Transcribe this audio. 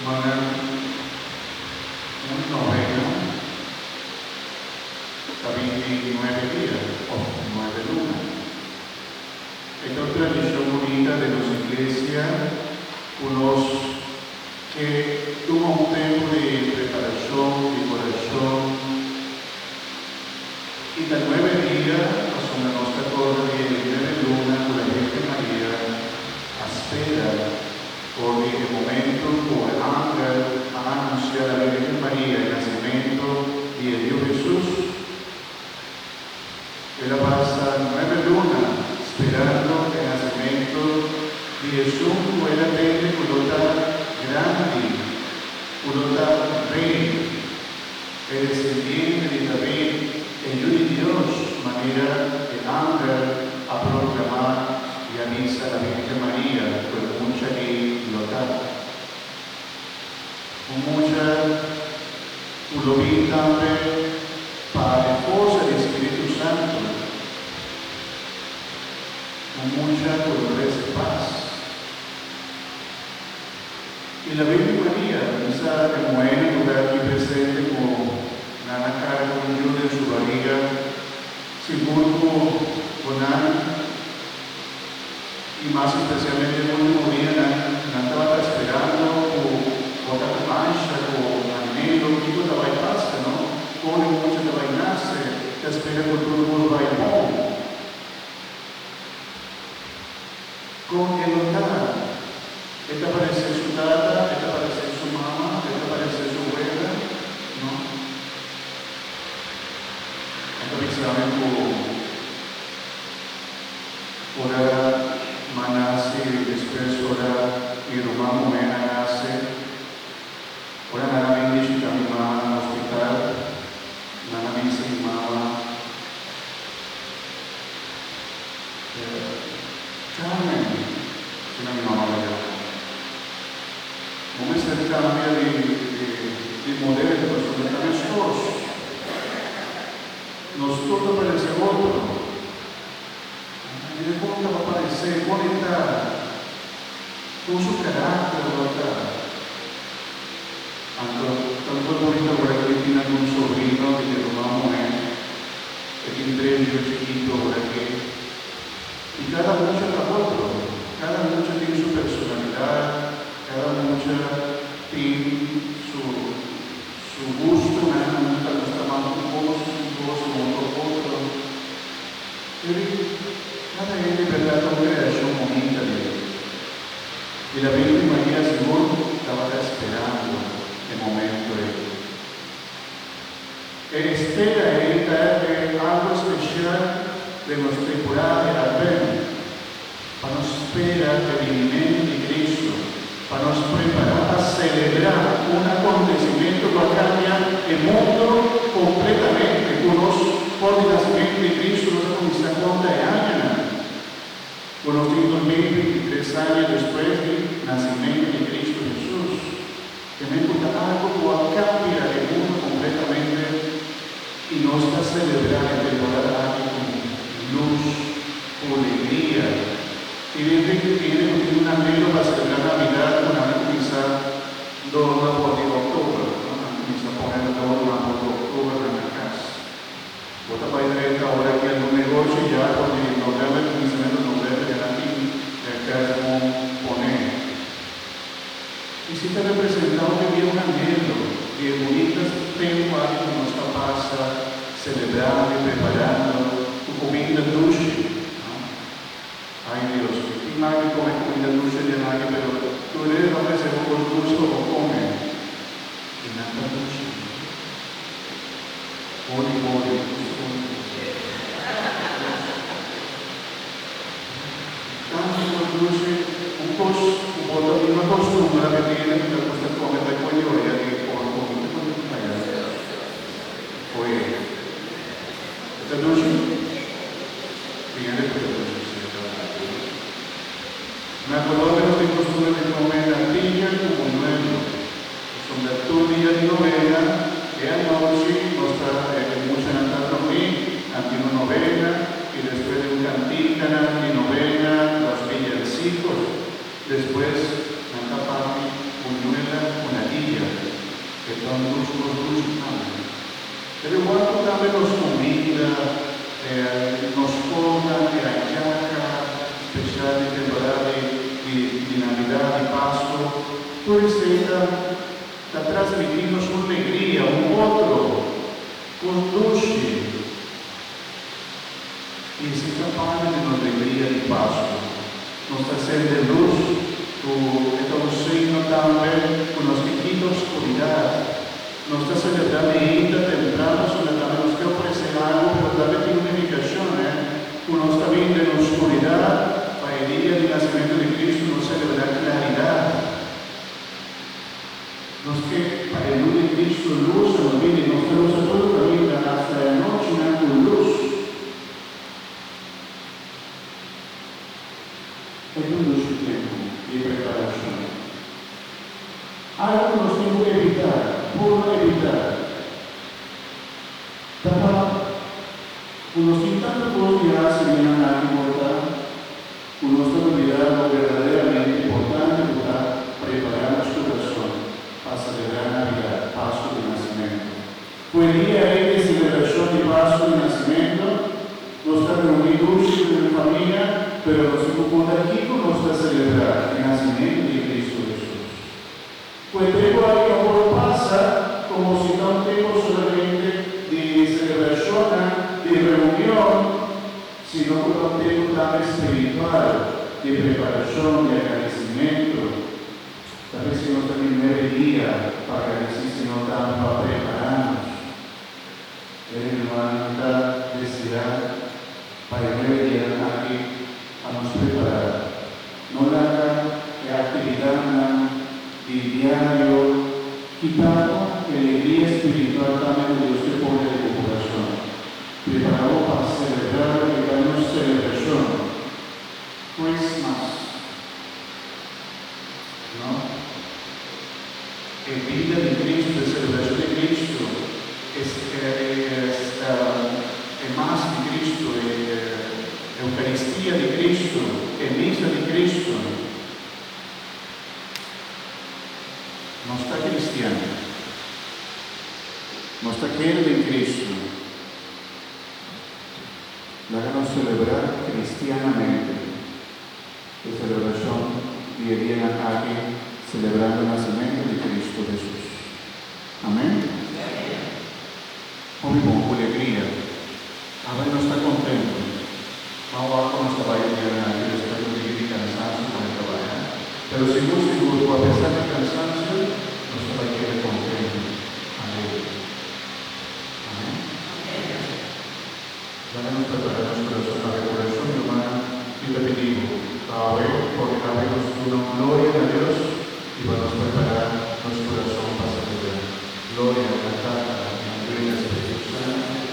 Mana un novena da 29 días o 9 lunas. Esta es tradición bonita de nuestra iglesia, unos que tuvo un tiempo de preparación, de oración, y da 9 días, pasó la nuestra cosa de 9 lunas, con la Virgen María, espera por el momento, por el ángel, a anunciar a la Virgen María el nacimiento de Dios Jesús. Ella pasa 9 lunas esperando el nacimiento de Jesús, ella tiene una grande, una rey, el descendiente de David, el hijo de Dios, manera el ángel a proclamar y a misa a la Virgen María, con mucha libertad. Con mucha ulovita para la esposa del Espíritu Santo. Con mucha dolores y paz. Y la Virgen María, esa mujer lugar aquí presente con la cara con un yugo en su barriga, seguro con Ana, y más especialmente el último día, no estaba esperando por la mancha, por anhelo, que todo va a pasar, ¿no? Con mucha de vainarse, que espera que todo el mundo vaya bom. Con el hogar, esta parece su tata, esta parece su mamá, esta parece su abuela, ¿no? Entonces saben por nace, después ora y Romano Mena nace, ora nada me dice a mi mamá en el hospital, nada me dice mi mamá, Carmen, una mi mamá me llama. Come se cambia di modello di personalità scorso, non tutto per il secondo. Mi racconta va a parecer qualità, con suo carattere, qualità. Tanto bonito ora che tiene un sovrino che Romano e che intende chiquito ora che y cada mucha da otro, cada mucha tiene su personalidad, cada mucha tiene su gusto, cada mucha está más un poco, otro. Cada es de verdad una creación bonita de Dios. Y la Virgen María seguro estaba esperando el momento de espera algo especial de nuestra temporada de Adviento, para nos esperar el venimiento de Cristo, para nos preparar a celebrar un acontecimiento que cambia el mundo completamente, por el nacimiento de Cristo, nuestra conquista de años. Con los 23 años después del nacimiento de Cristo Jesús, tenemos algo que cambiar el mundo completamente y nos va a celebrar la temporada luz, alegría. Y desde que tiene un anhelo para celebrar Navidad, una misa doble por octubre, una misa poner doble por octubre en la casa. Vota para ir ahora aquí en un negocio ya, porque en noviembre, el comienzo de noviembre, ya aquí, la casa poner. Y si te representamos que viene un anhelo, que bonitas temas que nos pasa celebrando y preparando. Comida dulce, ¿no? Ay Dios, ¿quién más que come comida dulce de nadie? Pero tú le ofreces un dulce o come. Y nada dulce. Mori. Tanto dulce, una costumbre que tiene que usted come de cuello y aquí por comida. Oye, ¿está dulce? Viene por el una colonia no tiene costumbre de comer natilla como nuevo. Son de todo día de novena, que anoche nos está mucho en la dormir, ante una novena, y después de un cantícana y novena, los villancicos, después, en la parte, una nos pongan en la giacca speciale temporale di Navidad y Pascua, puede ser da trasmitirnos una alegría, un otro, con dulce. Y ese campana de una alegría de Pascua nos está haciendo luz, es un signo también con los que quita oscuridad. Nos está celebrando ida temprano, celebramos que ofrece algo, pero también tiene una indicación, uno está viendo en oscuridad, para el día del nacimiento de Cristo nos celebra claridad. Los que para el día de Cristo luz nos viene, nos tenemos a todo el camino hasta la noche con luz. Es un luz tiempo de preparación. Algo que nos tengo que evitar. Por evitar. Unos tantos días se vienen a importar, unos se olvidan lo verdaderamente importante para preparar nuestro corazón para celebrar Navidad, Pascua de Nacimiento. Fue el día de celebración de Pascua de Nacimiento, nos está reunidos en la familia, pero nos ocupamos aquí con nuestra celebrar el nacimiento de Cristo Jesús. Pues tengo ahí como pasa como si no tengo solamente de celebración, de reunión, sino que no tengo tan espiritual, de preparación, de agradecimiento. Tal vez si no también 9 días para agradecer, sino también para prepararnos. El hermano está deseado para 9 días aquí a nos preparar. No la actividad de diario, quitando la alegría espiritual también de Dios que pone en tu corazón. Preparado para celebrar y darnos celebración. Christmas. ¿No? El vida de Cristo, la celebración de Cristo, es más de Cristo, Eucaristía de Cristo, misa de Cristo. No está cristiano, no está queriendo en Cristo. Háganos celebrar cristianamente la celebración de día aquí, celebrando el nacimiento de Cristo Jesús. Amén. Hoy con alegría, ahora no está contento. Vamos a con nuestra vaina de ganar, y después de cansancio para trabajar. Pero si no seguro, a pesar del cansancio, nos va a quedar contento. Amén. Amén. Vamos a preparar nuestro corazón para la oración, hermana, y te pedimos, porque habemos una gloria a Dios y vamos a preparar nuestro corazón para celebrar. Gloria a la Tata, a la Espíritu Santo.